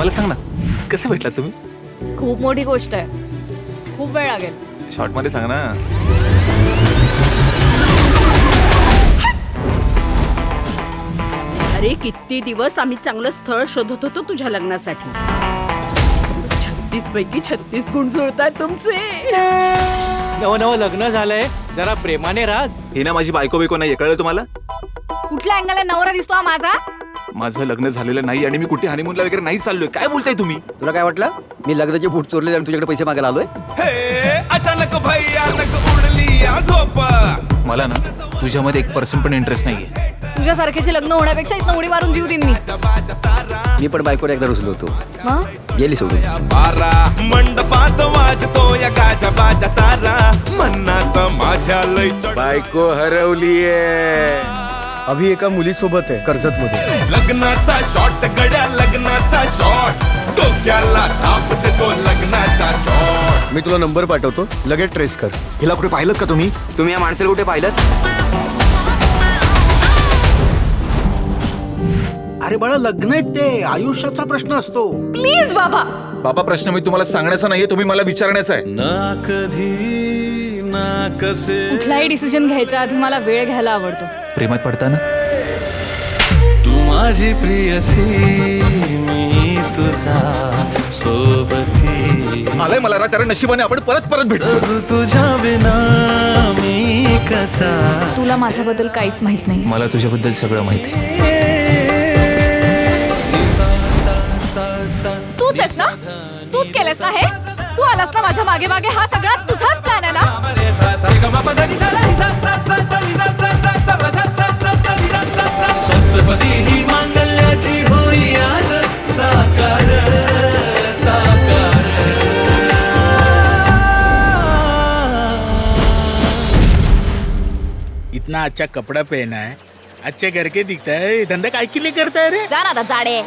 मला सांग ना, कसं भेटलात तुम्ही? खूप मोठी गोष्ट आहे, खूप वेळ लागेल. शॉर्ट मध्ये सांग ना. अरे किती दिवस आम्ही चांगलं स्थळ शोधत होतो तुझ्या लग्नासाठी. 36 पैकी 36 गुण जुळतात तुमचे. नवं लग्न झालंय, जरा प्रेमाने राहा. ही ना माझी बायको बिको नाही, कळलं तुम्हाला? कुठल्या अँगलला नवरा दिसतो हा माझा? माझं लग्न झालेलं नाही आणि मी कुठे हनीमूनला वगैरे नाही चाललोय. काय बोलताय तुम्ही? तुला काय वाटलं मी लग्नाचे बूट चोरले आणि तुझ्याकडे पैसे मागायला आलोय? अचानक भैयानक उडली या झोप. मला ना तुझ्यामध्ये 1% पण इंटरेस्ट नाहीये. तुझ्यासारख्याची लग्न होण्यापेक्षा इथं उडी मारून जीव देईन मी. मी पण बायकोला एकदा रुसलो होतो, मग गेली सोडून. बारा मंडपात वाजतो या गाजा बाजा सारा. मन्नाचं माझ्या लय बायको हरवलीये. अभि एका मुलीसोबत आहे कर्जत मध्ये. लग्नाचा शॉट गड्या लग्नाचा शॉट. डोक्याला थाप देतो लग्नाचा शॉट. मी तुला नंबर पाठवतो, लगेच ट्रेस कर. हिला कुठे पाहिलं का तुम्ही? तुम्ही या माणसाला कुठे पाहिलं? अरे बाळा, लग्न आहे ते आयुष्याचा प्रश्न असतो. प्लीज बाबा. बाबा, प्रश्न मी तुम्हाला सांगण्याचा नाहीये, तुम्ही मला विचारण्याचा आहे. ना कधी ना कसे. कुठलाही डिसिजन घ्यायच्या आधी मला वेळ घ्यायला आवडतो. प्रेमात पडताना तू माझी प्रियसी मी तुझा सोबती. आलंय मला रात, कारण नशिबाने आपण परत भेटतो. तुझ्या विना मी कसा. तुला माझ्याबद्दल काहीच माहित नाही. मला तुझ्याबद्दल सगळं माहिती आहे. तूच आहेस ना, तूच केलंस ना हे. तू आलास ना माझ्या मागे मागे. हा सगळा तुझाच प्लॅन आहे ना. सप्तपदी ही मांगल्याची होई आज साकार साकार. इतना अच्छा कपड़ा पहना है, अच्छे घर के दिखता है. धंधा काय के लिए करता है रे? जा ना आता जाडे.